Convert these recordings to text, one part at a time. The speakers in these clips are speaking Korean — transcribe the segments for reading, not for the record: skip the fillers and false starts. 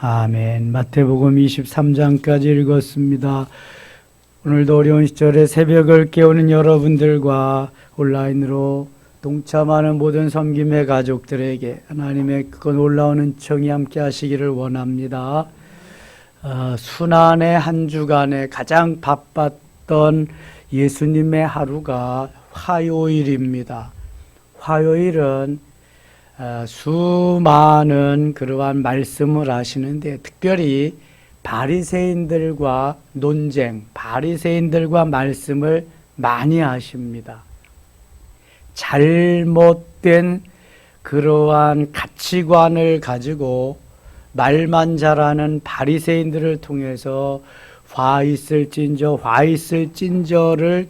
아멘. 마태복음 23장까지 읽었습니다. 오늘도 어려운 시절에 새벽을 깨우는 여러분들과 온라인으로 동참하는 모든 섬김의 가족들에게 하나님의 그 놀라운 은총이 함께 하시기를 원합니다. 순환의 한 주간에 가장 바빴던 예수님의 하루가 화요일입니다. 화요일은 수많은 그러한 말씀을 하시는데 특별히 바리새인들과 논쟁, 바리새인들과 말씀을 많이 하십니다. 잘못된 그러한 가치관을 가지고 말만 잘하는 바리새인들을 통해서 화 있을진저를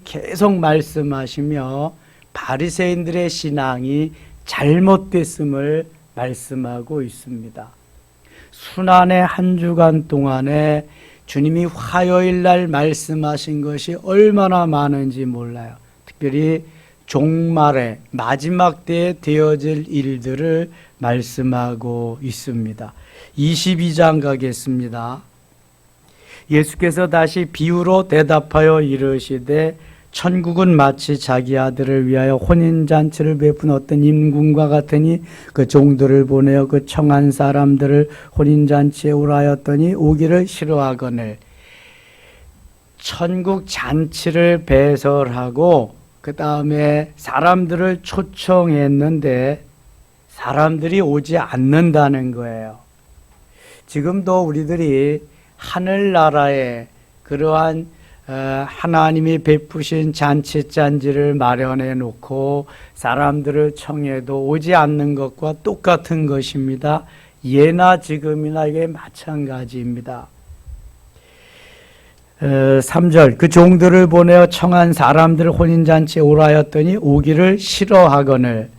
계속 말씀하시며 바리새인들의 신앙이 잘못됐음을 말씀하고 있습니다. 순환의 한 주간 동안에 주님이 화요일 날 말씀하신 것이 얼마나 많은지 몰라요. 특별히 종말의 마지막 때에 되어질 일들을 말씀하고 있습니다. 22장 가겠습니다. 예수께서 다시 비유로 대답하여 이르시되 천국은 마치 자기 아들을 위하여 혼인잔치를 베푼 어떤 임금과 같으니 그 종들을 보내어 그 청한 사람들을 혼인잔치에 오라 하였더니 오기를 싫어하거늘. 천국 잔치를 배설하고 그 다음에 사람들을 초청했는데 사람들이 오지 않는다는 거예요. 지금도 우리들이 하늘나라에 그러한 하나님이 베푸신 잔치잔지를 마련해 놓고 사람들을 청해도 오지 않는 것과 똑같은 것입니다. 예나 지금이나 이게 마찬가지입니다. 3절 그 종들을 보내어 청한 사람들을 혼인잔치에 오라 하였더니 오기를 싫어하거늘.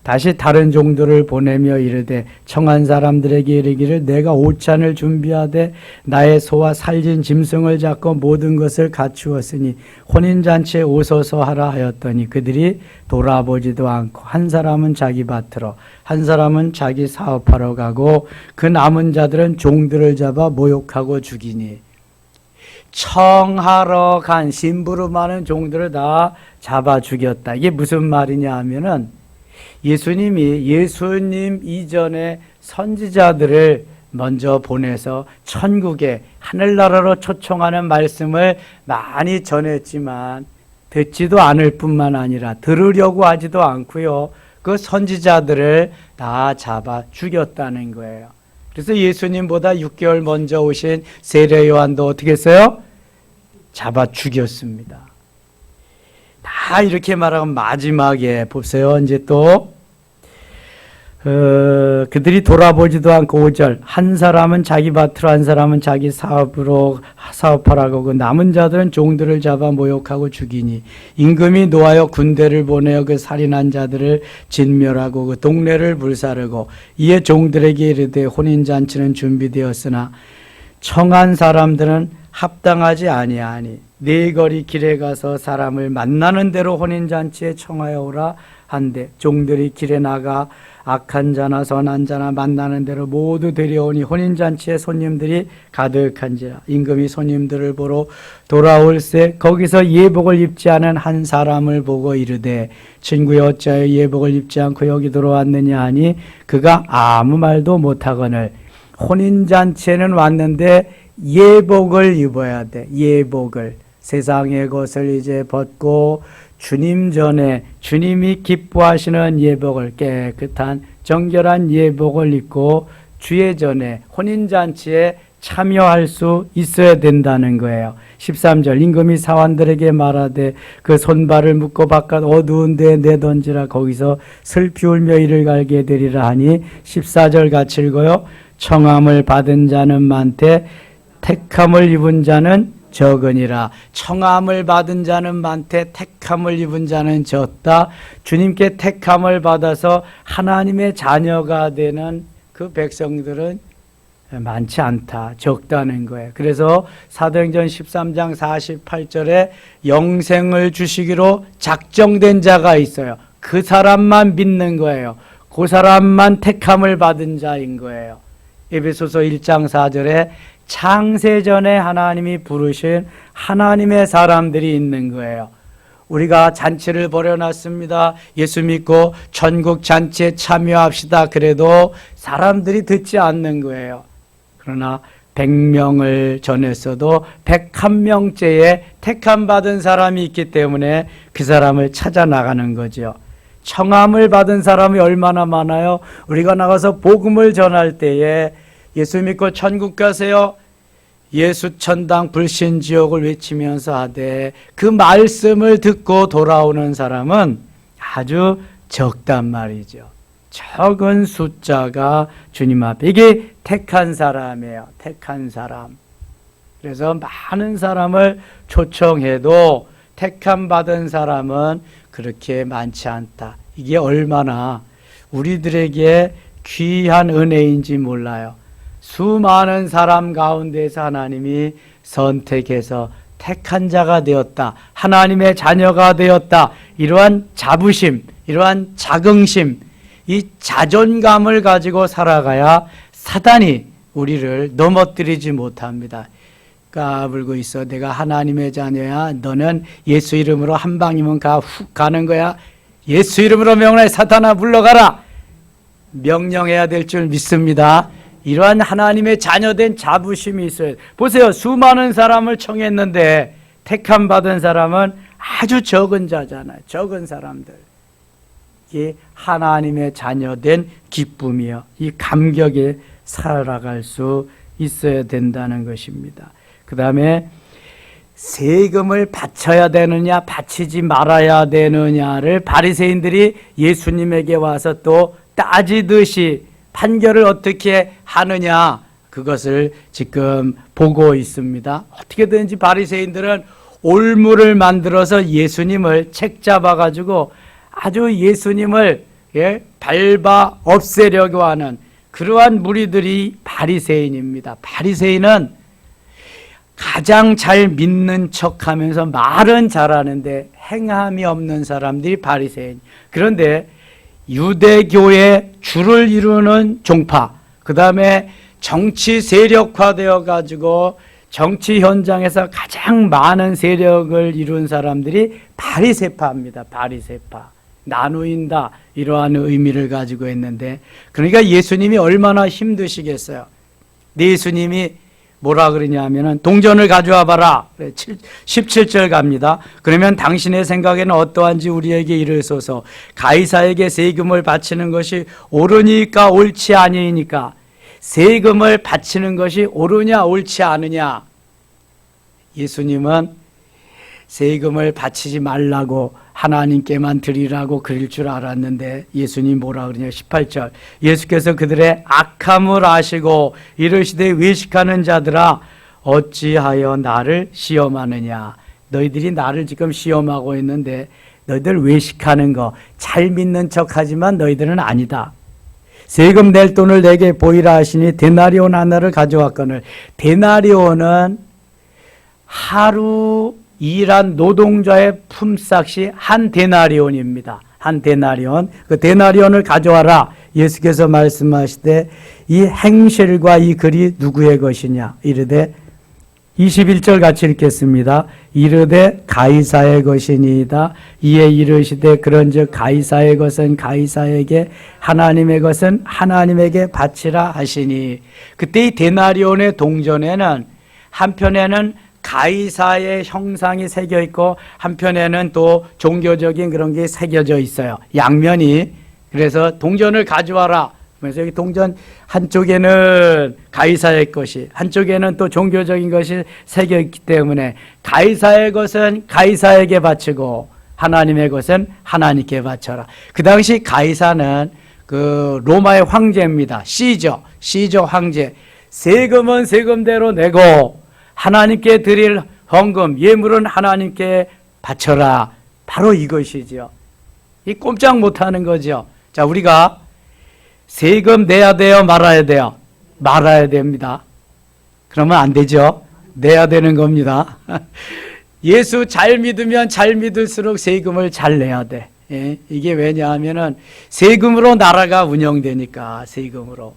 다시 다른 종들을 보내며 이르되 청한 사람들에게 이르기를 내가 오찬을 준비하되 나의 소와 살진 짐승을 잡고 모든 것을 갖추었으니 혼인잔치에 오소서 하라 하였더니 그들이 돌아보지도 않고 한 사람은 자기 밭으로 한 사람은 자기 사업하러 가고 그 남은 자들은 종들을 잡아 모욕하고 죽이니. 청하러 간 심부름하는 종들을 다 잡아 죽였다. 이게 무슨 말이냐 하면은 예수님 이전에 선지자들을 먼저 보내서 천국에 하늘나라로 초청하는 말씀을 많이 전했지만 듣지도 않을 뿐만 아니라 들으려고 하지도 않고요. 그 선지자들을 다 잡아 죽였다는 거예요. 그래서 예수님보다 6개월 먼저 오신 세례 요한도 어떻게 했어요? 잡아 죽였습니다. 다 이렇게 말하면 마지막에 보세요. 이제 또 그들이 돌아보지도 않고 5절 한 사람은 자기 밭으로 한 사람은 자기 사업하라고 그 남은 자들은 종들을 잡아 모욕하고 죽이니 임금이 노하여 군대를 보내어 그 살인한 자들을 진멸하고 그 동네를 불사르고 이에 종들에게 이르되 혼인잔치는 준비되었으나 청한 사람들은 합당하지 아니하니 네 거리 길에 가서 사람을 만나는 대로 혼인잔치에 청하여 오라 한데 종들이 길에 나가 악한 자나 선한 자나 만나는 대로 모두 데려오니 혼인잔치에 손님들이 가득한지라. 임금이 손님들을 보러 돌아올새 거기서 예복을 입지 않은 한 사람을 보고 이르되 친구여 어찌하여 예복을 입지 않고 여기 들어왔느냐 하니 그가 아무 말도 못하거늘. 혼인잔치에는 왔는데 예복을 입어야 돼. 예복을. 세상의 것을 이제 벗고 주님 전에 주님이 기뻐하시는 예복을 깨끗한 정결한 예복을 입고 주의 전에 혼인잔치에 참여할 수 있어야 된다는 거예요. 13절 임금이 사환들에게 말하되 그 손발을 묶고 바깥 어두운 데에 내던지라 거기서 슬피 울며 이를 갈게 되리라 하니 14절 같이 읽어요. 청함을 받은 자는 많되 택함을 입은 자는 적으니라. 청함을 받은 자는 많되 택함을 입은 자는 적다. 주님께 택함을 받아서 하나님의 자녀가 되는 그 백성들은 많지 않다, 적다는 거예요. 그래서 사도행전 13장 48절에 영생을 주시기로 작정된 자가 있어요. 그 사람만 믿는 거예요. 그 사람만 택함을 받은 자인 거예요. 에베소서 1장 4절에 창세전에 하나님이 부르신 하나님의 사람들이 있는 거예요. 우리가 잔치를 벌여놨습니다. 예수 믿고 천국 잔치에 참여합시다. 그래도 사람들이 듣지 않는 거예요. 그러나 100명을 전했어도 101명째에 택함 받은 사람이 있기 때문에 그 사람을 찾아 나가는 거죠. 청함을 받은 사람이 얼마나 많아요? 우리가 나가서 복음을 전할 때에 예수 믿고 천국 가세요. 예수 천당 불신 지옥을 외치면서 하되 그 말씀을 듣고 돌아오는 사람은 아주 적단 말이죠. 적은 숫자가 주님 앞에, 이게 택한 사람이에요. 택한 사람. 그래서 많은 사람을 초청해도 택함 받은 사람은 그렇게 많지 않다. 이게 얼마나 우리들에게 귀한 은혜인지 몰라요. 수많은 사람 가운데서 하나님이 선택해서 택한 자가 되었다. 하나님의 자녀가 되었다. 이러한 자부심, 이러한 자긍심, 이 자존감을 가지고 살아가야 사단이 우리를 넘어뜨리지 못합니다. 까불고 있어. 내가 하나님의 자녀야. 너는 예수 이름으로 한 방이면 훅 가는 거야. 예수 이름으로 명령해. 사탄아 물러가라. 명령해야 될 줄 믿습니다. 이러한 하나님의 자녀된 자부심이 있어요. 보세요. 수많은 사람을 청했는데 택함 받은 사람은 아주 적은 자잖아요. 적은 사람들. 이게 하나님의 자녀된 기쁨이요. 이 감격에 살아갈 수 있어야 된다는 것입니다. 그 다음에 세금을 바쳐야 되느냐 바치지 말아야 되느냐를 바리새인들이 예수님에게 와서 또 따지듯이 판결을 어떻게 하느냐, 그것을 지금 보고 있습니다. 어떻게든지 바리새인들은 올무를 만들어서 예수님을 책잡아 가지고 아주 예수님을 밟아 없애려고 하는 그러한 무리들이 바리새인입니다. 바리새인은 가장 잘 믿는 척하면서 말은 잘하는데 행함이 없는 사람들이 바리새인. 그런데 유대교의 주를 이루는 종파, 그 다음에 정치 세력화되어 가지고 정치 현장에서 가장 많은 세력을 이룬 사람들이 바리새파입니다. 바리새파. 나누인다, 이러한 의미를 가지고 있는데, 그러니까 예수님이 얼마나 힘드시겠어요. 예수님이 뭐라 그러냐 하면은 동전을 가져와 봐라. 17절 갑니다. 그러면 당신의 생각에는 어떠한지 우리에게 이르소서. 가이사에게 세금을 바치는 것이 옳으니까 옳지 아니니까. 세금을 바치는 것이 옳으냐 옳지 않으냐. 예수님은 세금을 바치지 말라고 하나님께만 드리라고 그릴 줄 알았는데 예수님 뭐라 그러냐. 18절 예수께서 그들의 악함을 아시고 이르시되 외식하는 자들아 어찌하여 나를 시험하느냐. 너희들이 나를 지금 시험하고 있는데 너희들 외식하는 거 잘 믿는 척하지만 너희들은 아니다. 세금 낼 돈을 내게 보이라 하시니 데나리온 하나를 가져왔거늘. 데나리온은 하루 일한 노동자의 품삯이 한 데나리온입니다. 한 데나리온. 그 데나리온을 가져와라. 예수께서 말씀하시되 이 행실과 이 글이 누구의 것이냐. 이르되 21절 같이 읽겠습니다. 이르되 가이사의 것이니이다. 이에 이르시되 그런즉 가이사의 것은 가이사에게 하나님의 것은 하나님에게 바치라 하시니. 그때 이 데나리온의 동전에는 한편에는 가이사의 형상이 새겨 있고 한편에는 또 종교적인 그런 게 새겨져 있어요. 양면이. 그래서 동전을 가져와라. 그래서 여기 동전 한쪽에는 가이사의 것이, 한쪽에는 또 종교적인 것이 새겨 있기 때문에 가이사의 것은 가이사에게 바치고 하나님의 것은 하나님께 바쳐라. 그 당시 가이사는 그 로마의 황제입니다. 시저 황제. 세금은 세금대로 내고 하나님께 드릴 헌금, 예물은 하나님께 바쳐라. 바로 이것이죠. 이 꼼짝 못하는 거죠. 자, 우리가 세금 내야 돼요? 말아야 돼요? 말아야 됩니다. 그러면 안 되죠. 내야 되는 겁니다. 예수 잘 믿으면 잘 믿을수록 세금을 잘 내야 돼. 이게 왜냐하면은 세금으로 나라가 운영되니까. 세금으로.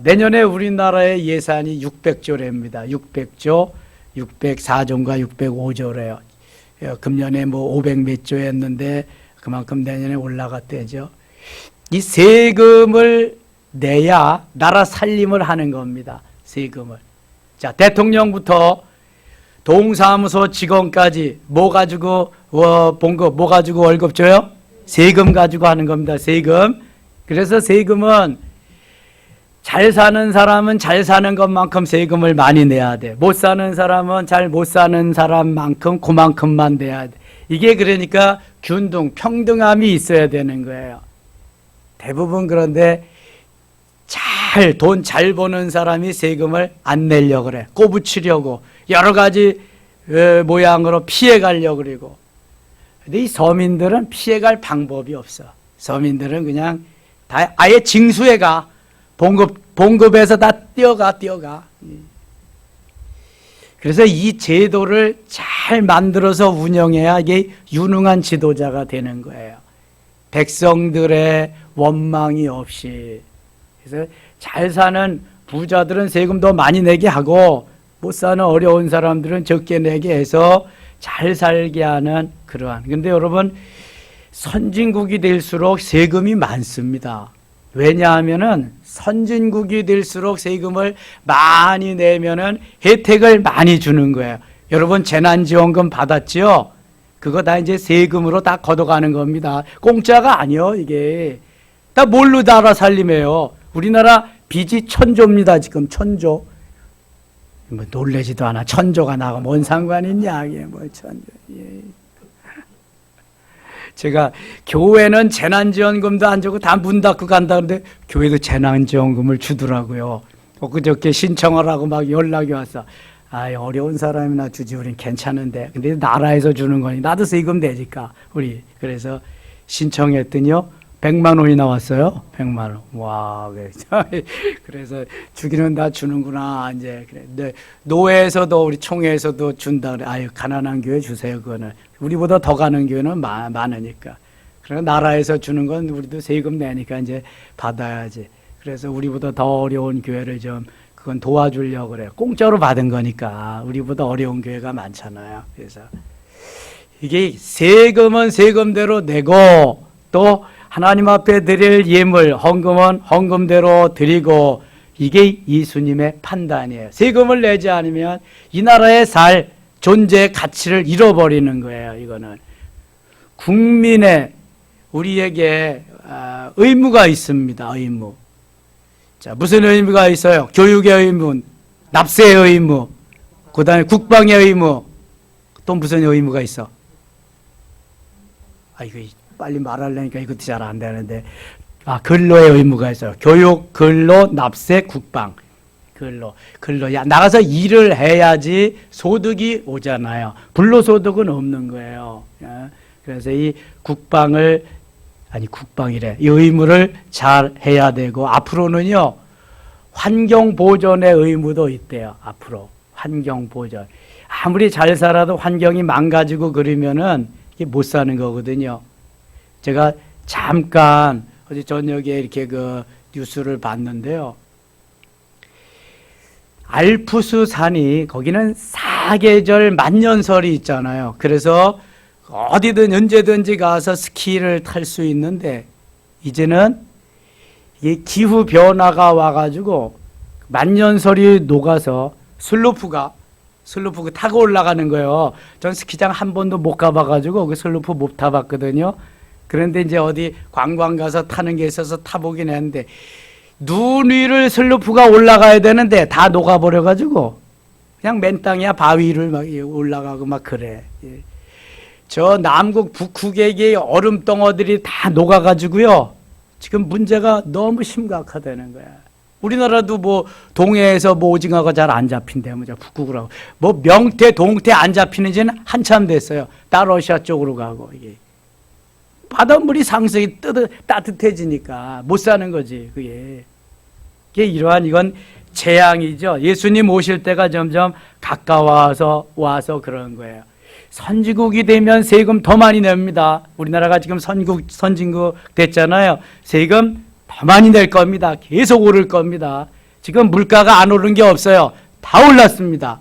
내년에 우리나라의 예산이 600조랍니다. 600조, 604조인가 605조래요. 금년에 뭐 500 몇 조였는데 그만큼 내년에 올라갔대죠. 이 세금을 내야 나라 살림을 하는 겁니다. 세금을. 자, 대통령부터 동사무소 직원까지 뭐 가지고 봉급, 뭐 가지고 월급 줘요? 세금 가지고 하는 겁니다. 세금. 그래서 세금은 잘 사는 사람은 잘 사는 것만큼 세금을 많이 내야 돼. 못 사는 사람은 잘 못 사는 사람만큼 그만큼만 내야 돼. 이게 그러니까 균등, 평등함이 있어야 되는 거예요. 대부분 그런데 돈 잘 버는 사람이 세금을 안 내려고 그래. 꼬부치려고 여러 가지 모양으로 피해가려고 그러고. 근데 이 서민들은 피해갈 방법이 없어. 서민들은 그냥 다 아예 징수해가. 봉급에서 다 뛰어가. 그래서 이 제도를 잘 만들어서 운영해야 이게 유능한 지도자가 되는 거예요. 백성들의 원망이 없이. 그래서 잘 사는 부자들은 세금 더 많이 내게 하고 못 사는 어려운 사람들은 적게 내게 해서 잘 살게 하는 그러한. 근데 여러분, 선진국이 될수록 세금이 많습니다. 왜냐하면은 선진국이 될수록 세금을 많이 내면은 혜택을 많이 주는 거예요. 여러분 재난지원금 받았지요? 그거 다 이제 세금으로 다 걷어가는 겁니다. 공짜가 아니요, 이게. 다 뭘로 나라 살림해요? 우리나라 빚이 1000조입니다, 지금 1000조. 뭐 놀래지도 않아. 1000조가 나가 뭔 상관이 있냐, 이게 뭐 1000조. 예. 제가 교회는 재난지원금도 안 주고 다 문 닫고 간다는데 교회도 재난지원금을 주더라고요. 그저께 신청을 하고 막 연락이 왔어. 아, 어려운 사람이나 주지, 우린 괜찮은데. 근데 나라에서 주는 거니 나도 세금 내니까 우리. 그래서 신청했더니요 100만 원이 나왔어요. 100만 원. 와, 그래서 주기는 다 주는구나 이제. 그래. 근데 노회에서도 우리 총회에서도 준다 그래. 아유, 가난한 교회 주세요. 그거는 우리보다 더 가는 교회는 많으니까. 그러나 나라에서 주는 건 우리도 세금 내니까 이제 받아야지. 그래서 우리보다 더 어려운 교회를 좀 그건 도와주려고 그래요. 공짜로 받은 거니까. 우리보다 어려운 교회가 많잖아요. 그래서 이게 세금은 세금대로 내고 또 하나님 앞에 드릴 예물, 헌금은 헌금대로 드리고, 이게 예수님의 판단이에요. 세금을 내지 않으면 이 나라의 존재의 가치를 잃어버리는 거예요. 이거는 국민의 우리에게 의무가 있습니다. 의무. 자, 무슨 의무가 있어요? 교육의 의무, 납세의 의무, 그 다음에 국방의 의무, 또 무슨 의무가 있어? 이거 빨리 말하려니까 이것도 잘 안 되는데. 근로의 의무가 있어요. 교육, 근로, 납세, 국방. 근로. 야, 나가서 일을 해야지 소득이 오잖아요. 불로소득은 없는 거예요. 그래서 이 국방이래. 이 의무를 잘 해야 되고, 앞으로는요, 환경 보존의 의무도 있대요. 앞으로. 환경 보존. 아무리 잘 살아도 환경이 망가지고 그러면은 이게 못 사는 거거든요. 제가 잠깐 어제 저녁에 이렇게 그 뉴스를 봤는데요. 알프스 산이 거기는 사계절 만년설이 있잖아요. 그래서 어디든 언제든지 가서 스키를 탈 수 있는데 이제는 이 기후 변화가 와가지고 만년설이 녹아서 슬로프가 타고 올라가는 거예요. 전 스키장 한 번도 못 가봐가지고 그 슬로프 못 타봤거든요. 그런데 이제 어디 관광 가서 타는 게 있어서 타보긴 했는데 눈 위를 슬로프가 올라가야 되는데 다 녹아버려가지고 그냥 맨 땅이야. 바위를 막 올라가고 막 그래. 저 남극 북극의 얼음 덩어들이 다 녹아가지고요. 지금 문제가 너무 심각하다는 거야. 우리나라도 뭐 동해에서 뭐 오징어가 잘 안 잡힌대. 뭐 북극으로 뭐 명태, 동태 안 잡히는지는 한참 됐어요. 다 러시아 쪽으로 가고 이게. 바닷물이 상승이 따뜻해지니까 못 사는 거지, 그게. 이건 재앙이죠. 예수님 오실 때가 점점 가까워서 와서 그런 거예요. 선진국이 되면 세금 더 많이 냅니다. 우리나라가 지금 선진국 됐잖아요. 세금 더 많이 낼 겁니다. 계속 오를 겁니다. 지금 물가가 안 오른 게 없어요. 다 올랐습니다.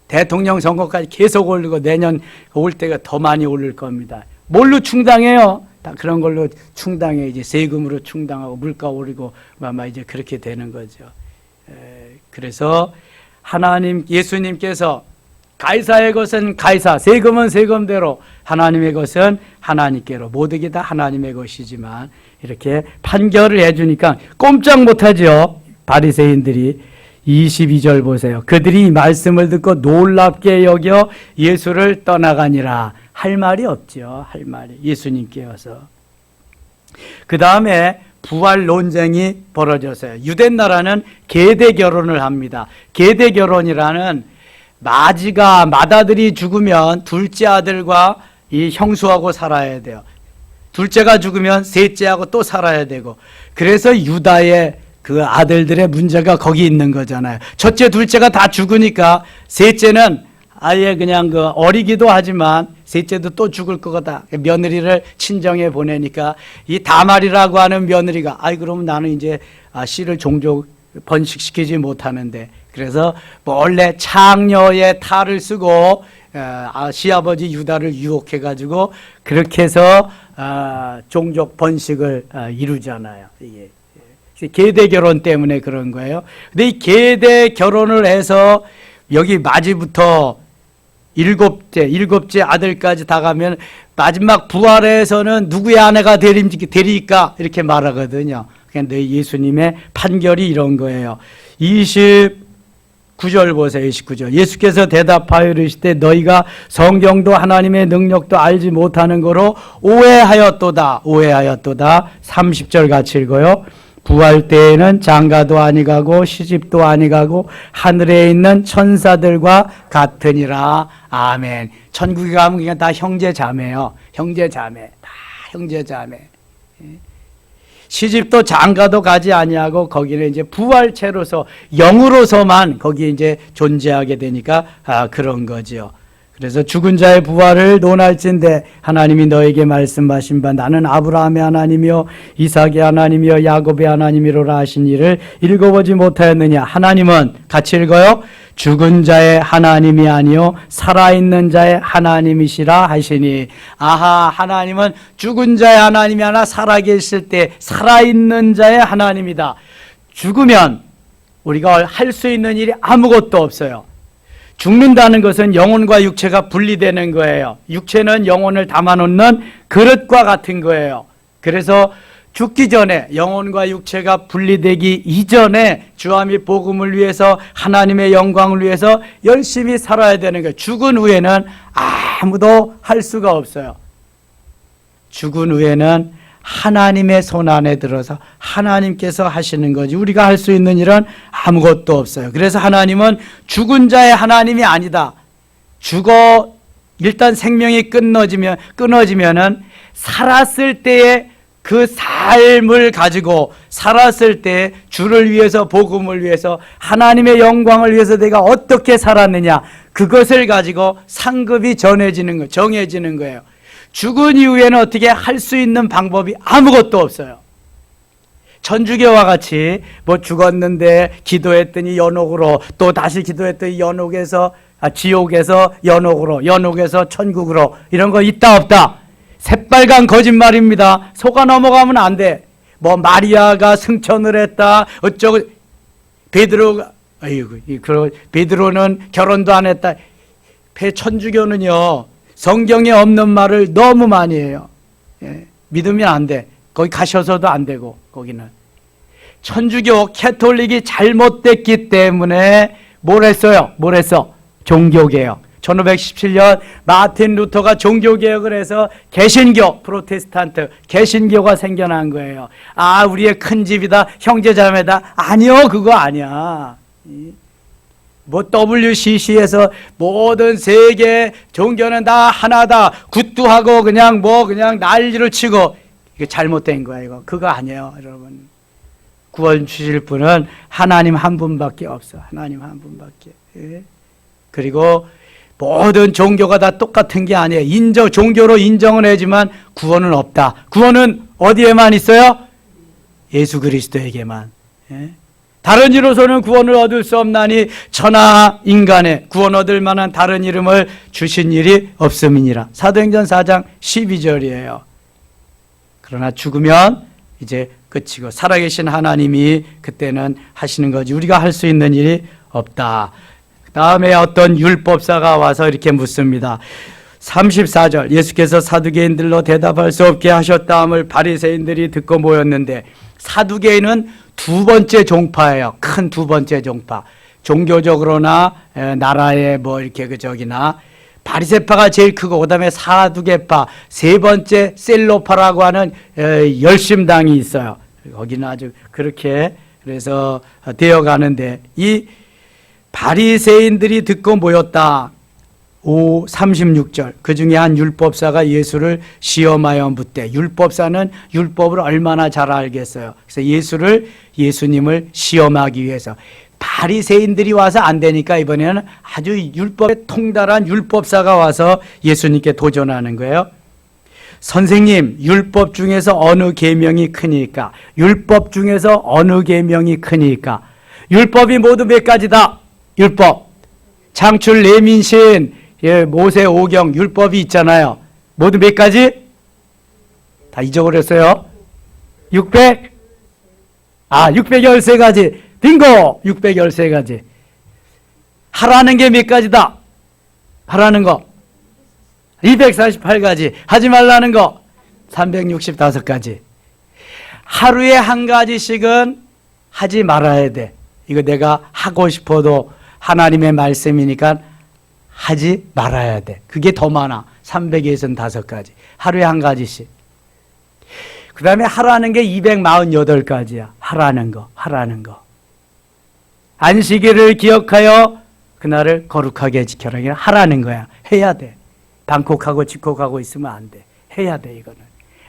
대통령 선거까지 계속 오르고 내년 올 때가 더 많이 오를 겁니다. 뭘로 충당해요? 다 그런 걸로 충당해. 이제 세금으로 충당하고 물가 오르고 아마 이제 그렇게 되는 거죠. 그래서 하나님, 예수님께서 가이사의 것은 가이사, 세금은 세금대로, 하나님의 것은 하나님께로, 모든 게 다 하나님의 것이지만 이렇게 판결을 해주니까 꼼짝 못하죠. 바리새인들이. 22절 보세요. 그들이 이 말씀을 듣고 놀랍게 여겨 예수를 떠나가니라. 할 말이 없죠. 할 말이. 예수님께 와서. 그 다음에 부활 논쟁이 벌어졌어요. 유대 나라는 계대 결혼을 합니다. 계대 결혼이라는 맏아들이 죽으면 둘째 아들과 이 형수하고 살아야 돼요. 둘째가 죽으면 셋째하고 또 살아야 되고. 그래서 유다의 그 아들들의 문제가 거기 있는 거잖아요. 첫째, 둘째가 다 죽으니까 셋째는 아예 그냥 그 어리기도 하지만 셋째도 또 죽을 거다. 며느리를 친정에 보내니까 이 다말이라고 하는 며느리가 그럼 나는 이제 씨를 종족 번식시키지 못하는데, 그래서 원래 창녀의 탈을 쓰고 시아버지 유다를 유혹해가지고 그렇게 해서 종족 번식을 이루잖아요. 이게 계대 결혼 때문에 그런 거예요. 근데 이 계대 결혼을 해서 여기 마지부터 일곱째 아들까지 다 가면 마지막 부활에서는 누구의 아내가 되리까 이렇게 말하거든요. 그러니까 예수님의 판결이 이런 거예요. 29절 보세요. 29절. 예수께서 대답하여 이르시되 너희가 성경도 하나님의 능력도 알지 못하는 거로 오해하였도다. 30절 같이 읽어요. 부활 때에는 장가도 아니가고 시집도 아니가고 하늘에 있는 천사들과 같으니라. 아멘. 천국에 가면 그냥 다 형제 자매요. 형제 자매. 다 형제 자매. 시집도 장가도 가지 아니하고 거기는 이제 부활체로서 영으로서만 거기 이제 존재하게 되니까 그런 거지요. 그래서 죽은 자의 부활을 논할진대 하나님이 너에게 말씀하신 바 나는 아브라함의 하나님이요 이삭의 하나님이요 야곱의 하나님이로라 하신 이를 읽어보지 못하였느냐. 하나님은 같이 읽어요. 죽은 자의 하나님이 아니요 살아있는 자의 하나님이시라 하시니. 하나님은 죽은 자의 하나님이 아니라 살아계실 때 살아있는 자의 하나님이다. 죽으면 우리가 할 수 있는 일이 아무것도 없어요. 죽는다는 것은 영혼과 육체가 분리되는 거예요. 육체는 영혼을 담아놓는 그릇과 같은 거예요. 그래서 죽기 전에 영혼과 육체가 분리되기 이전에 주와 및 복음을 위해서 하나님의 영광을 위해서 열심히 살아야 되는 거예요. 죽은 후에는 아무도 할 수가 없어요. 죽은 후에는 하나님의 손 안에 들어서 하나님께서 하시는 거지 우리가 할 수 있는 일은 아무것도 없어요. 그래서 하나님은 죽은 자의 하나님이 아니다. 일단 생명이 끊어지면은 살았을 때의 그 삶을 가지고 살았을 때 주를 위해서 복음을 위해서 하나님의 영광을 위해서 내가 어떻게 살았느냐 그것을 가지고 상급이 정해지는 거예요. 죽은 이후에는 어떻게 할 수 있는 방법이 아무것도 없어요. 천주교와 같이 죽었는데 기도했더니 연옥으로 또 다시 기도했더니 지옥에서 연옥에서 천국으로 이런 거 있다 없다? 새빨간 거짓말입니다. 속아 넘어가면 안 돼. 마리아가 승천을 했다 어쩌고 베드로는 결혼도 안 했다. 천주교는요 성경에 없는 말을 너무 많이 해요. 믿으면 안 돼. 거기 가셔서도 안 되고 거기는. 천주교 캐톨릭이 잘못됐기 때문에 뭘 했어? 종교개혁. 1517년 마틴 루터가 종교개혁을 해서 개신교, 프로테스탄트, 개신교가 생겨난 거예요. 우리의 큰 집이다, 형제자매다. 아니요, 그거 아니야. WCC에서 모든 세계 종교는 다 하나다. 굿도하고 그냥 난리를 치고 이게 잘못된 거야 이거. 그거 아니에요, 여러분. 구원 주실 분은 하나님 한 분밖에 없어. 하나님 한 분밖에. 그리고 모든 종교가 다 똑같은 게 아니에요. 종교로 인정은 하지만 구원은 없다. 구원은 어디에만 있어요? 예수 그리스도에게만. 예? 다른 이로서는 구원을 얻을 수 없나니 천하 인간의 구원 얻을 만한 다른 이름을 주신 일이 없음이니라. 사도행전 4장 12절이에요. 그러나 죽으면 이제 끝이고 살아계신 하나님이 그때는 하시는 거지 우리가 할 수 있는 일이 없다. 그 다음에 어떤 율법사가 와서 이렇게 묻습니다. 34절 예수께서 사두개인들로 대답할 수 없게 하셨다함을 바리새인들이 듣고 모였는데, 사두개인은 두 번째 종파예요. 큰 두 번째 종파. 종교적으로나 나라의 뭐 이렇게 그저기나 바리새파가 제일 크고, 그다음에 사두개파, 세 번째 셀로파라고 하는 열심당이 있어요. 거기는 아주 그렇게 그래서 되어가는데, 이 바리새인들이 듣고 모였다. 36절 그 중에 한 율법사가 예수를 시험하여 묻되, 율법사는 율법을 얼마나 잘 알겠어요. 그래서 예수님을 시험하기 위해서 바리새인들이 와서 안 되니까 이번에는 아주 율법에 통달한 율법사가 와서 예수님께 도전하는 거예요. 선생님, 율법 중에서 어느 계명이 크니까? 율법 중에서 어느 계명이 크니까? 율법이 모두 몇 가지다? 율법, 창출, 레민신, 모세, 오경, 율법이 있잖아요. 모두 몇 가지? 다 잊어버렸어요. 613가지. 빙고! 613가지. 하라는 게 몇 가지다? 하라는 거 248가지. 하지 말라는 거 365가지. 하루에 한 가지씩은 하지 말아야 돼. 이거 내가 하고 싶어도 하나님의 말씀이니까 하지 말아야 돼. 그게 더 많아. 365가지. 하루에 한 가지씩. 그 다음에 하라는 게 248가지야. 하라는 거. 안식일을 기억하여 그날을 거룩하게 지켜라. 하라는 거야. 해야 돼. 방콕하고 직콕하고 있으면 안 돼. 해야 돼, 이거는.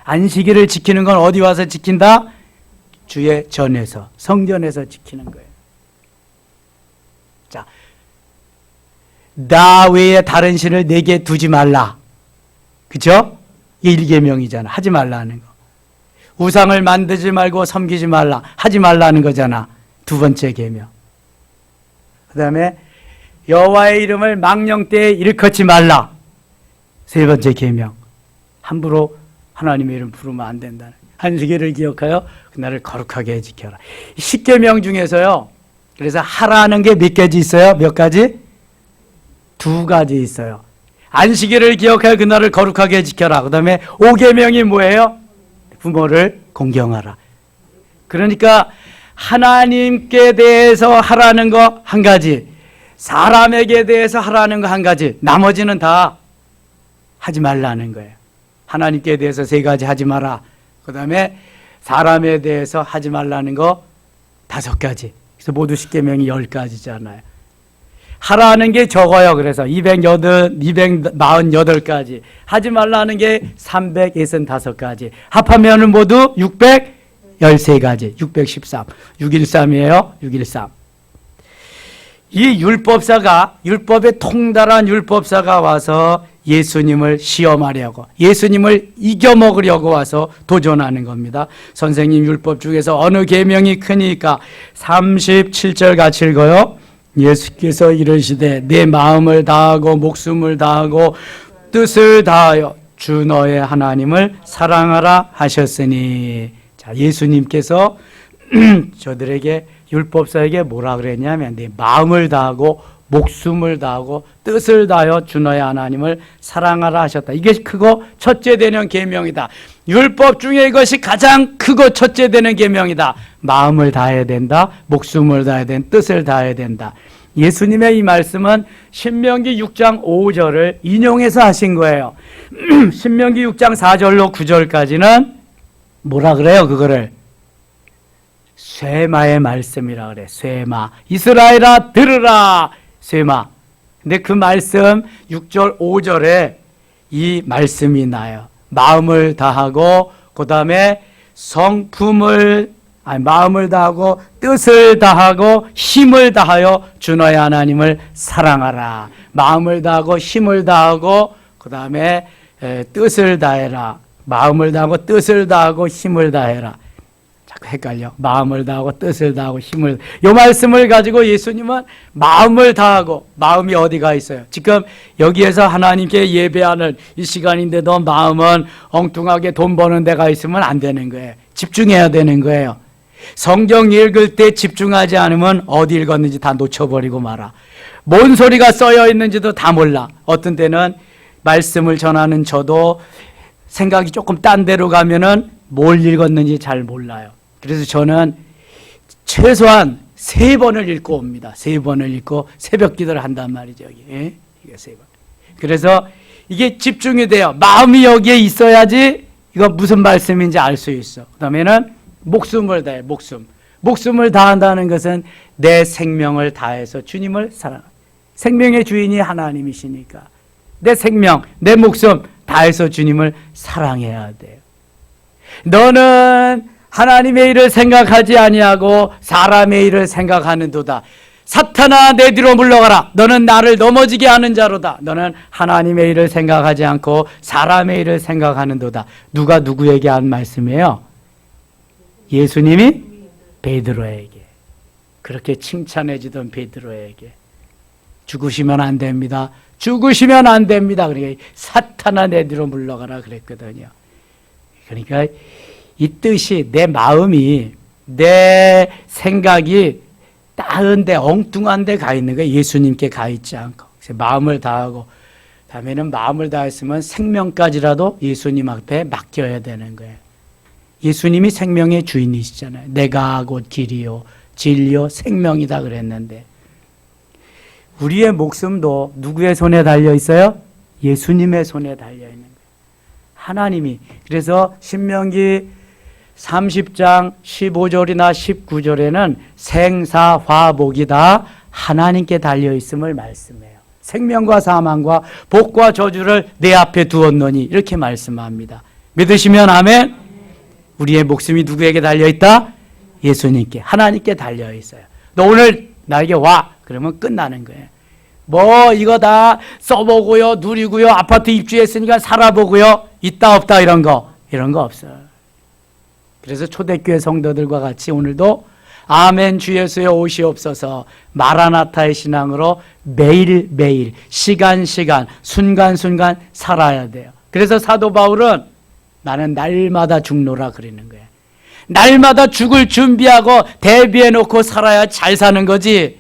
안식일을 지키는 건 어디 와서 지킨다? 주의 전에서, 성전에서 지키는 거예요. 자, 나 외에 다른 신을 내게 두지 말라. 그죠? 이게 1계명이잖아. 하지 말라는 거. 우상을 만들지 말고 섬기지 말라. 하지 말라는 거잖아. 두 번째 계명. 그 다음에 여호와의 이름을 망령 때에 일컫지 말라. 세 번째 계명. 함부로 하나님의 이름 부르면 안 된다는. 안식일을 기억하여 그날을 거룩하게 지켜라. 10계명 중에서요. 그래서 하라는 게 몇 가지 있어요? 몇 가지? 2가지 있어요. 안식일을 기억하여 그날을 거룩하게 지켜라. 그 다음에 5계명이 뭐예요? 부모를 공경하라. 그러니까 하나님께 대해서 하라는 거 한 가지, 사람에게 대해서 하라는 거 한 가지, 나머지는 다 하지 말라는 거예요. 하나님께 대해서 3가지 하지 마라. 그 다음에 사람에 대해서 하지 말라는 거 5가지. 그래서 모두 10계명이 10가지잖아요. 하라는 게 적어요. 그래서 248가지. 하지 말라는 게 365가지. 합하면 모두 613가지. 613. 613이에요. 613. 이 율법에 통달한 율법사가 와서 예수님을 시험하려고, 예수님을 이겨먹으려고 와서 도전하는 겁니다. 선생님, 율법 중에서 어느 계명이 크니까? 37절 같이 읽어요. 예수께서 이르시되 내 마음을 다하고 목숨을 다하고 뜻을 다하여 주 너의 하나님을 사랑하라 하셨으니. 자, 예수님께서 저들에게, 율법사에게 뭐라 그랬냐면 내 마음을 다하고 목숨을 다하고 뜻을 다하여 주 너의 하나님을 사랑하라 하셨다. 이게 크고 첫째 되는 계명이다. 율법 중에 이것이 가장 크고 첫째 되는 계명이다. 마음을 다해야 된다. 목숨을 다해야 된다. 뜻을 다해야 된다. 예수님의 이 말씀은 신명기 6장 5절을 인용해서 하신 거예요. 신명기 6장 4절로 9절까지는 뭐라 그래요? 그거를 쇠마의 말씀이라 그래. 쇠마. 이스라엘아 들으라. 쇠마. 근데 그 말씀 6절 5절에 이 말씀이 나요. 마음을 다하고 그 다음에 마음을 다하고 뜻을 다하고 힘을 다하여 주 너의 하나님을 사랑하라. 마음을 다하고 힘을 다하고 그 다음에 뜻을 다해라. 마음을 다하고 뜻을 다하고 힘을 다해라. 자꾸 헷갈려. 마음을 다하고 뜻을 다하고 힘을. 이 말씀을 가지고 예수님은 마음을 다하고, 마음이 어디가 있어요? 지금 여기에서 하나님께 예배하는 이 시간인데도 마음은 엉뚱하게 돈 버는 데가 있으면 안 되는 거예요. 집중해야 되는 거예요. 성경 읽을 때 집중하지 않으면 어디 읽었는지 다 놓쳐버리고 말아. 뭔 소리가 써여 있는지도 다 몰라. 어떤 때는 말씀을 전하는 저도 생각이 조금 딴 데로 가면은 뭘 읽었는지 잘 몰라요. 그래서 저는 최소한 3번을 읽고 옵니다. 3번을 읽고 새벽 기도를 한단 말이죠. 이게 3번. 그래서 이게 집중이 돼요. 마음이 여기에 있어야지 이거 무슨 말씀인지 알 수 있어. 그 다음에는 목숨을 다해. 목숨을 다한다는 것은 내 생명을 다해서 주님을 사랑한다. 생명의 주인이 하나님이시니까 내 생명, 내 목숨 다해서 주님을 사랑해야 돼요. 너는 하나님의 일을 생각하지 아니하고 사람의 일을 생각하는도다. 사탄아 내 뒤로 물러가라. 너는 나를 넘어지게 하는 자로다. 너는 하나님의 일을 생각하지 않고 사람의 일을 생각하는도다. 누가 누구에게 한 말씀이에요? 예수님이 베드로에게. 그렇게 칭찬해 주던 베드로에게. 죽으시면 안 됩니다. 죽으시면 안 됩니다. 그러니까 사탄아 내 뒤로 물러가라 그랬거든요. 그러니까 이 뜻이 내 마음이 내 생각이 따은데 엉뚱한데 가 있는 거예요. 예수님께 가 있지 않고. 그래서 마음을 다하고 다음에는 마음을 다했으면 생명까지라도 예수님 앞에 맡겨야 되는 거예요. 예수님이 생명의 주인이시잖아요. 내가 곧 길이요 진리요 생명이다 그랬는데 우리의 목숨도 누구의 손에 달려 있어요? 예수님의 손에 달려 있는 거예요. 하나님이. 그래서 신명기 30장 15절이나 19절에는 생사화복이 다 하나님께 달려 있음을 말씀해요. 생명과 사망과 복과 저주를 내 앞에 두었노니 이렇게 말씀합니다. 믿으시면 아멘. 우리의 목숨이 누구에게 달려 있다? 예수님께, 하나님께 달려 있어요. 너 오늘 나에게 와 그러면 끝나는 거예요. 뭐 이거 다 써보고요, 누리고요, 아파트 입주했으니까 살아보고요, 있다 없다 이런 거 없어요. 그래서 초대교회 성도들과 같이 오늘도 아멘 주 예수여 오시옵소서 마라나타의 신앙으로 매일매일 시간 순간순간 살아야 돼요. 그래서 사도 바울은 나는 날마다 죽노라 그러는 거예요. 날마다 죽을 준비하고 대비해놓고 살아야 잘 사는 거지.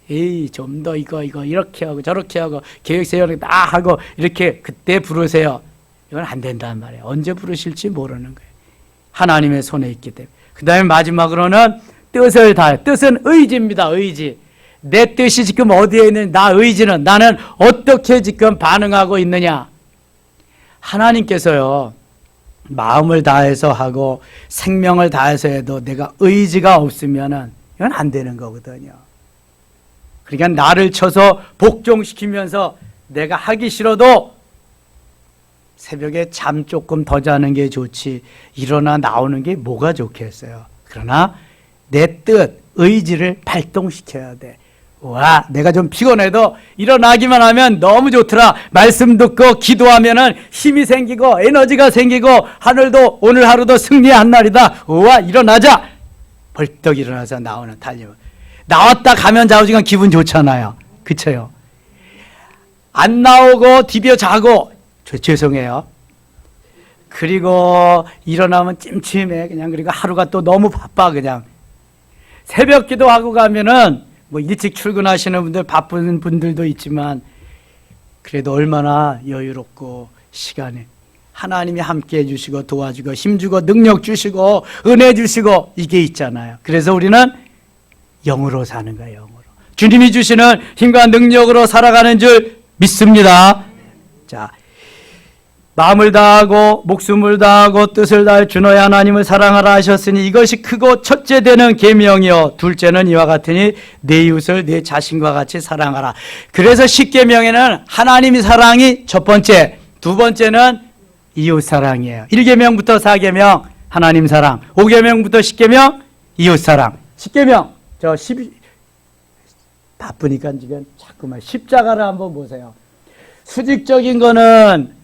에이 좀 더 이거 이렇게 하고 저렇게 하고 계획 세우는 다 하고 이렇게 그때 부르세요. 이건 안 된단 말이에요. 언제 부르실지 모르는 거예요. 하나님의 손에 있기 때문에. 그 다음에 마지막으로는 뜻을 다해. 뜻은 의지입니다. 의지. 내 뜻이 지금 어디에 있는 나 의지는 나는 어떻게 지금 반응하고 있느냐. 하나님께서요. 마음을 다해서 하고 생명을 다해서 해도 내가 의지가 없으면은 이건 안 되는 거거든요. 그러니까 나를 쳐서 복종시키면서 내가 하기 싫어도 새벽에 잠 조금 더 자는 게 좋지 일어나 나오는 게 뭐가 좋겠어요. 그러나 내 뜻, 의지를 발동시켜야 돼. 와, 내가 좀 피곤해도 일어나기만 하면 너무 좋더라. 말씀 듣고 기도하면은 힘이 생기고 에너지가 생기고 하늘도 오늘 하루도 승리한 날이다. 우와, 일어나자. 벌떡 일어나서 나오는 달려. 나왔다 가면 좌우지간 기분 좋잖아요. 그쳐요? 안 나오고 디벼 자고 죄송해요. 그리고 일어나면 찜찜해. 그냥 그리고 하루가 또 너무 바빠. 그냥 새벽 기도하고 가면은 뭐 일찍 출근하시는 분들 바쁜 분들도 있지만 그래도 얼마나 여유롭고 시간에 하나님이 함께 해주시고 도와주고 힘주고 능력 주시고 은혜 주시고 이게 있잖아요. 그래서 우리는 영으로 사는 거예요. 영으로. 주님이 주시는 힘과 능력으로 살아가는 줄 믿습니다. 자, 마음을 다하고 목숨을 다하고 뜻을 다해 주 너의 하나님을 사랑하라 하셨으니 이것이 크고 첫째 되는 계명이요 둘째는 이와 같으니 내 이웃을 내 자신과 같이 사랑하라. 그래서 십계명에는 하나님 사랑이 첫 번째, 두 번째는 이웃 사랑이에요. 1계명부터 4계명 하나님 사랑, 5계명부터 10계명 이웃 사랑. 10계명 바쁘니까 지금 자꾸만 십자가를 한번 보세요. 수직적인 거는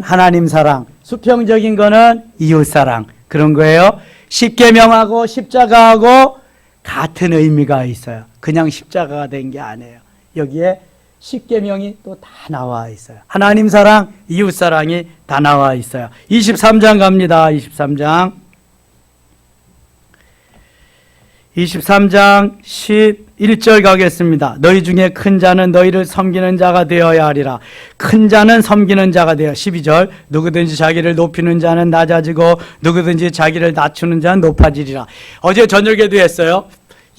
하나님 사랑, 수평적인 거는 이웃 사랑. 그런 거예요. 십계명하고 십자가하고 같은 의미가 있어요. 그냥 십자가가 된 게 아니에요. 여기에 십계명이 또 다 나와 있어요. 하나님 사랑, 이웃 사랑이 다 나와 있어요. 23장 갑니다. 23장 11절 가겠습니다. 너희 중에 큰 자는 너희를 섬기는 자가 되어야 하리라. 큰 자는 섬기는 자가 되어. 12절 누구든지 자기를 높이는 자는 낮아지고 누구든지 자기를 낮추는 자는 높아지리라. 어제 저녁에도 했어요.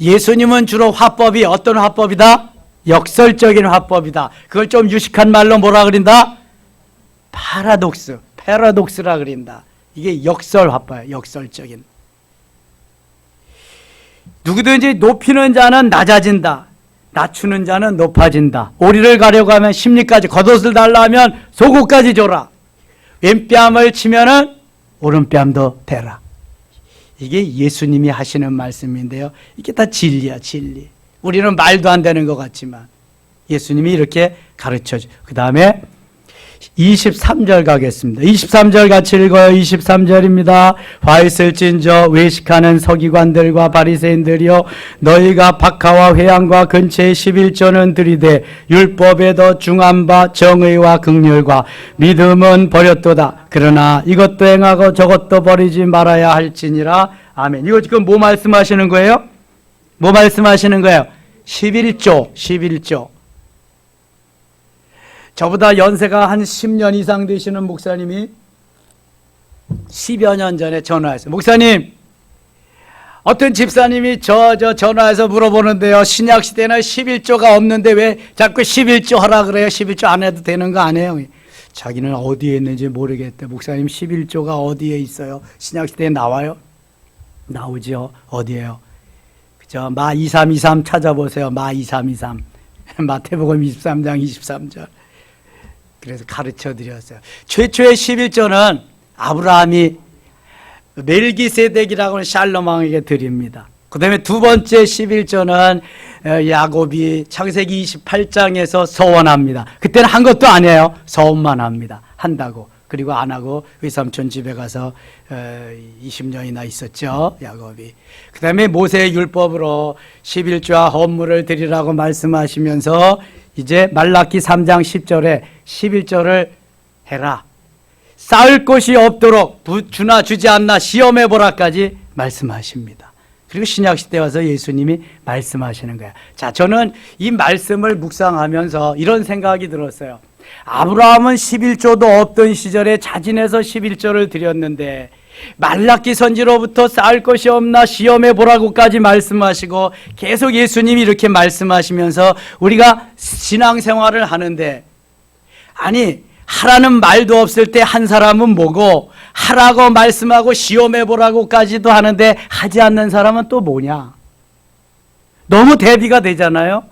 예수님은 주로 화법이 어떤 화법이다? 역설적인 화법이다. 그걸 좀 유식한 말로 뭐라 그린다? 패러독스라 그린다. 이게 역설 화법이에요. 역설적인. 누구든지 높이는 자는 낮아진다. 낮추는 자는 높아진다. 오리를 가려고 하면 십리까지, 겉옷을 달라 하면 속옷까지 줘라. 왼뺨을 치면은 오른뺨도 대라. 이게 예수님이 하시는 말씀인데요. 이게 다 진리야, 진리. 우리는 말도 안 되는 것 같지만 예수님이 이렇게 가르쳐줘. 그 다음에 23절 가겠습니다. 23절 같이 읽어요. 23절입니다. 화 있을진저 외식하는 서기관들과 바리새인들이여, 너희가 박하와 회양과 근처에 11조는 들이되 율법에 더 중한 바 정의와 긍휼과 믿음은 버렸도다. 그러나 이것도 행하고 저것도 버리지 말아야 할지니라. 아멘. 이거 지금 뭐 말씀하시는 거예요? 뭐 말씀하시는 거예요? 11조. 저보다 연세가 한 10년 이상 되시는 목사님이 10여 년 전에 전화했어요. 목사님, 어떤 집사님이 전화해서 물어보는데요. 신약시대는 11조가 없는데 왜 자꾸 11조 하라 그래요? 11조 안 해도 되는 거 아니에요? 자기는 어디에 있는지 모르겠대. 목사님, 11조가 어디에 있어요? 신약시대에 나와요? 나오죠. 어디에요? 그죠? 마 2323 찾아보세요. 마 2323. 마태복음 23장 23절. 그래서 가르쳐 드렸어요. 최초의 11조는 아브라함이 멜기세덱이라고 하는 샬롬 왕에게 드립니다. 그 다음에 두 번째 11조는 야곱이 창세기 28장에서 서원합니다. 그때는 한 것도 아니에요. 서원만 합니다. 한다고. 그리고 안 하고 외삼촌 집에 가서 20년이나 있었죠, 야곱이. 그 다음에 모세의 율법으로 11조와 헌물을 드리라고 말씀하시면서 이제 말라기 3장 10절에 11조를 해라. 쌓을 곳이 없도록 주나 주지 않나 시험해 보라까지 말씀하십니다. 그리고 신약시대 와서 예수님이 말씀하시는 거야. 자, 저는 이 말씀을 묵상하면서 이런 생각이 들었어요. 아브라함은 11조도 없던 시절에 자진해서 11조를 드렸는데 말라기 선지로부터 쌓을 것이 없나 시험해 보라고까지 말씀하시고 계속 예수님이 이렇게 말씀하시면서 우리가 신앙생활을 하는데, 아니 하라는 말도 없을 때 한 사람은 뭐고 하라고 말씀하고 시험해 보라고까지도 하는데 하지 않는 사람은 또 뭐냐? 너무 대비가 되잖아요.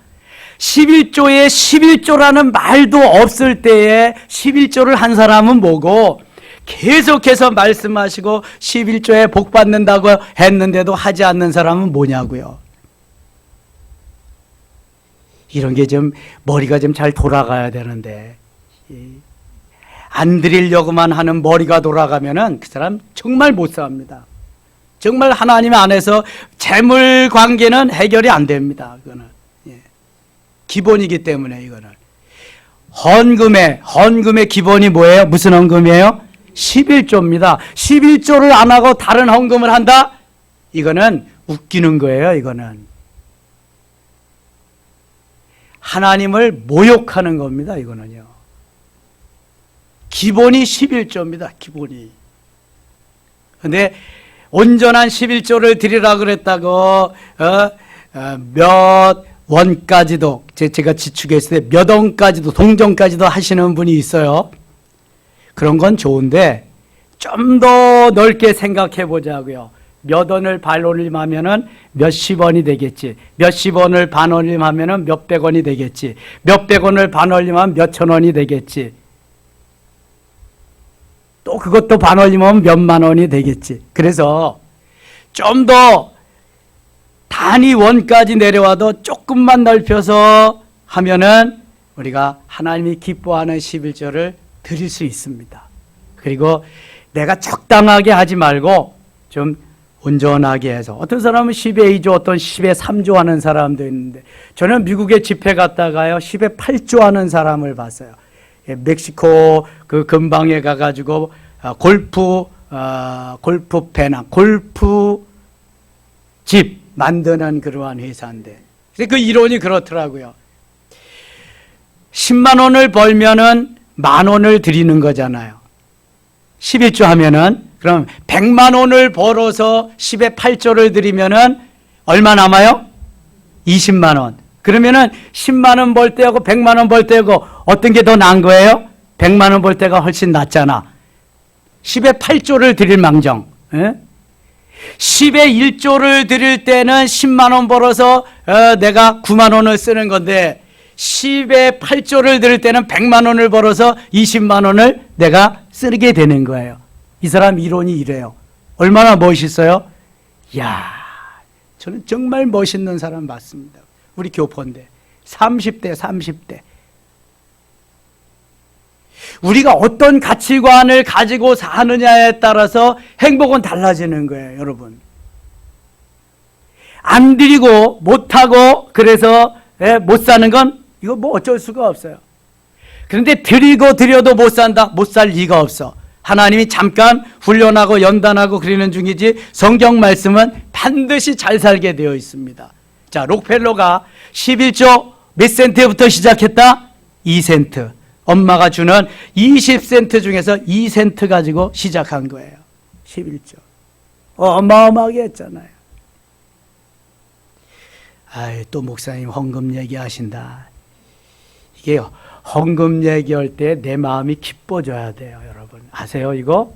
11조에 11조라는 말도 없을 때에 11조를 한 사람은 뭐고 계속해서 말씀하시고 11조에 복 받는다고 했는데도 하지 않는 사람은 뭐냐고요. 이런 게 좀 머리가 좀 잘 돌아가야 되는데 안 드리려고만 하는 머리가 돌아가면은 그 사람 정말 못 삽니다. 정말 하나님 안에서 재물 관계는 해결이 안 됩니다. 그거는 기본이기 때문에 이거는 헌금의 기본이 뭐예요? 무슨 헌금이에요? 11조입니다. 11조를 안 하고 다른 헌금을 한다? 이거는 웃기는 거예요. 이거는 하나님을 모욕하는 겁니다. 이거는요. 기본이 11조입니다. 기본이. 근데 온전한 11조를 드리라 그랬다고 몇 원까지도 제가 지축했을 때 몇 원까지도 동정까지도 하시는 분이 있어요. 그런 건 좋은데 좀 더 넓게 생각해 보자고요. 몇 원을 반올림하면은 몇십 원이 되겠지. 몇십 원을 반올림하면은 몇백 원이 되겠지. 몇백 원을 반올림하면 몇천 원이 되겠지. 또 그것도 반올림하면 몇만 원이 되겠지. 그래서 좀 더 단위 원까지 내려와도 조금만 넓혀서 하면은 우리가 하나님이 기뻐하는 11조를 드릴 수 있습니다. 그리고 내가 적당하게 하지 말고 좀 온전하게 해서, 어떤 사람은 10에 2조, 어떤 10에 3조 하는 사람도 있는데, 저는 미국에 집회 갔다가요 10에 8조 하는 사람을 봤어요. 멕시코 그 근방에 가가지고 골프 집 만드는 그러한 회사인데, 그 이론이 그렇더라고요. 10만 원을 벌면은 만 원을 드리는 거잖아요. 11조 하면은, 그럼 100만 원을 벌어서 10에 8조를 드리면은 얼마 남아요? 20만 원. 그러면은 10만 원 벌 때하고 100만 원 벌 때하고 어떤 게 더 나은 거예요? 100만 원 벌 때가 훨씬 낫잖아. 10에 8조를 드릴 망정. 예? 10에 1조를 드릴 때는 10만 원 벌어서 내가 9만 원을 쓰는 건데, 10에 8조를 드릴 때는 100만 원을 벌어서 20만 원을 내가 쓰게 되는 거예요. 이 사람 이론이 이래요. 얼마나 멋있어요? 이야, 저는 정말 멋있는 사람 맞습니다. 우리 교포인데 30대. 우리가 어떤 가치관을 가지고 사느냐에 따라서 행복은 달라지는 거예요, 여러분. 안 드리고 못하고 그래서 못 사는 건 이거 뭐 어쩔 수가 없어요. 그런데 드려도 못 산다? 못 살 리가 없어. 하나님이 잠깐 훈련하고 연단하고 그러는 중이지, 성경 말씀은 반드시 잘 살게 되어 있습니다. 자, 록펠러가 11조 몇 센트부터 시작했다? 2센트. 엄마가 주는 20센트 중에서 2센트 가지고 시작한 거예요. 11조. 어마어마하게 했잖아요. 아이, 또 목사님 헌금 얘기하신다. 이게요, 헌금 얘기할 때 내 마음이 기뻐져야 돼요, 여러분. 아세요, 이거?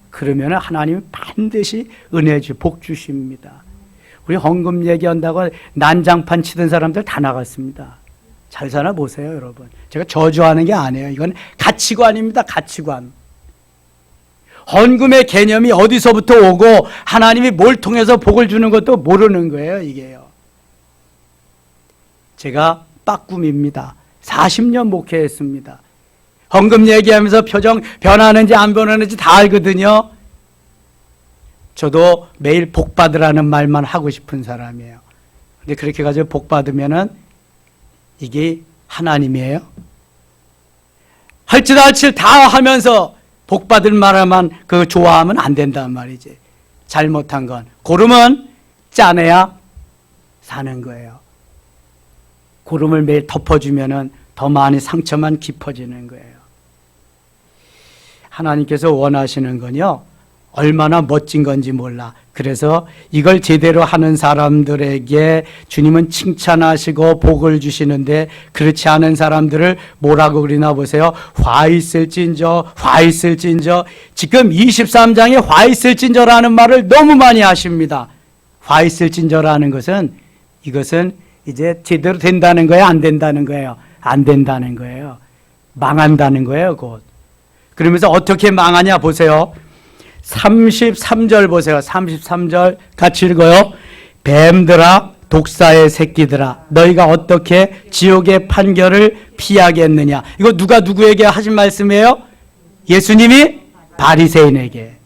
그러면 하나님이 반드시 은혜 복 주십니다. 우리 헌금 얘기한다고 난장판 치던 사람들 다 나갔습니다. 잘 사나 보세요, 여러분. 제가 저주하는 게 아니에요. 이건 가치관입니다, 가치관. 헌금의 개념이 어디서부터 오고 하나님이 뭘 통해서 복을 주는 것도 모르는 거예요, 이게요. 제가 빠꿈입니다. 40년 목회했습니다. 헌금 얘기하면서 표정 변하는지 안 변하는지 다 알거든요. 저도 매일 복 받으라는 말만 하고 싶은 사람이에요. 근데 그렇게 가지고 복 받으면은 이게 하나님이에요? 할짓 다 하면서 복 받을 말만 그 좋아하면 안 된단 말이지. 잘못한 건 고름은 짜내야 사는 거예요. 고름을 매일 덮어주면은 더 많이 상처만 깊어지는 거예요. 하나님께서 원하시는 건요, 얼마나 멋진 건지 몰라. 그래서 이걸 제대로 하는 사람들에게 주님은 칭찬하시고 복을 주시는데, 그렇지 않은 사람들을 뭐라고 그러나 보세요. 화 있을진저. 지금 23장에 화 있을진저라는 말을 너무 많이 하십니다. 화 있을진저라는 것은, 이것은 이제 제대로 된다는 거예요, 안 된다는 거예요? 안 된다는 거예요. 망한다는 거예요, 곧. 그러면서 어떻게 망하냐 보세요. 33절 보세요. 33절 같이 읽어요. 뱀들아, 독사의 새끼들아, 너희가 어떻게 지옥의 판결을 피하겠느냐. 이거 누가 누구에게 하신 말씀이에요? 예수님이 바리새인에게.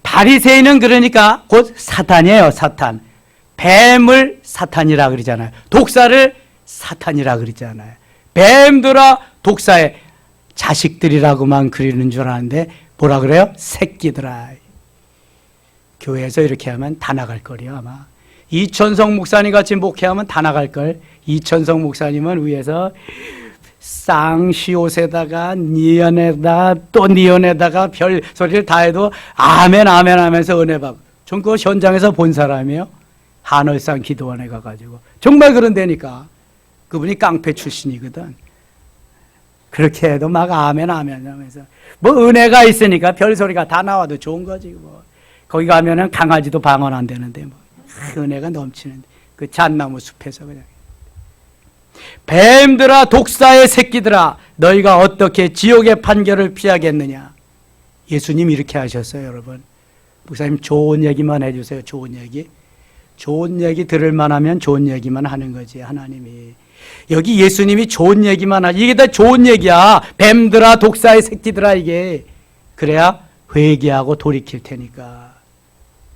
바리새인은 그러니까 곧 사탄이에요, 사탄. 뱀을 사탄이라 그러잖아요. 독사를 사탄이라 그러잖아요. 뱀들아, 독사의 자식들이라고만 그리는 줄 아는데 뭐라 그래요? 새끼들아. 교회에서 이렇게 하면 다 나갈 거래요, 아마. 이천성 목사님 같이 목회하면 다 나갈 걸. 이천성 목사님은 위에서 쌍시옷에다가 니언에다가 또 니언에다가 별 소리를 다 해도 아멘 아멘 하면서 은혜 받고. 전 그 현장에서 본 사람이에요. 하늘산 기도원에 가가지고. 정말 그런다니까. 그분이 깡패 출신이거든. 그렇게 해도 막 아멘 아멘 하면서 뭐 은혜가 있으니까 별소리가 다 나와도 좋은 거지 뭐. 거기 가면은 강아지도 방언 안 되는데 뭐. 은혜가 넘치는데 그 잣나무 숲에서 그냥. 뱀들아, 독사의 새끼들아, 너희가 어떻게 지옥의 판결을 피하겠느냐. 예수님 이렇게 하셨어요, 여러분. 목사님 좋은 얘기만 해주세요. 좋은 얘기 들을 만하면 좋은 얘기만 하는 거지, 하나님이. 여기 예수님이 좋은 얘기만 하지. 이게 다 좋은 얘기야. 뱀들아, 독사의 새끼들아, 이게. 그래야 회개하고 돌이킬 테니까.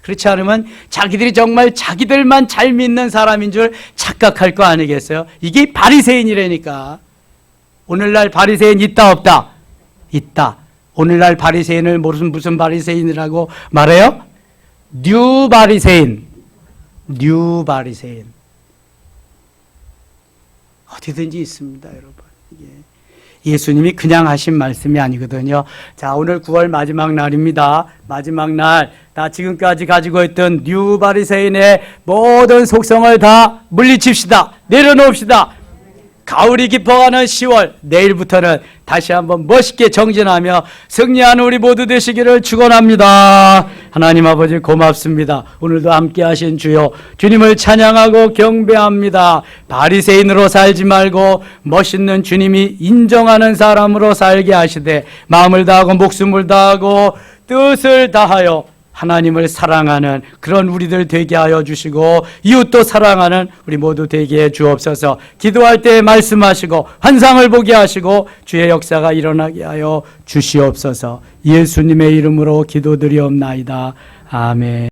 그렇지 않으면 자기들이 정말 자기들만 잘 믿는 사람인 줄 착각할 거 아니겠어요? 이게 바리새인이라니까. 오늘날 바리새인 있다 없다? 있다. 오늘날 바리새인을 무슨 바리새인이라고 말해요? 뉴 바리새인. 뉴 바리새인. 어디든지 있습니다, 여러분. 예수님이 그냥 하신 말씀이 아니거든요. 자, 오늘 9월 마지막 날입니다. 마지막 날, 다 지금까지 가지고 있던 뉴 바리새인의 모든 속성을 다 물리칩시다. 내려놓읍시다. 가을이 깊어가는 10월, 내일부터는 다시 한번 멋있게 정진하며 승리하는 우리 모두 되시기를 축원합니다. 하나님 아버지 고맙습니다. 오늘도 함께 하신 주여, 주님을 찬양하고 경배합니다. 바리새인으로 살지 말고 멋있는 주님이 인정하는 사람으로 살게 하시되 마음을 다하고 목숨을 다하고 뜻을 다하여 하나님을 사랑하는 그런 우리들 되게 하여 주시고 이웃도 사랑하는 우리 모두 되게 해 주옵소서. 기도할 때 말씀하시고 환상을 보게 하시고 주의 역사가 일어나게 하여 주시옵소서. 예수님의 이름으로 기도드리옵나이다. 아멘.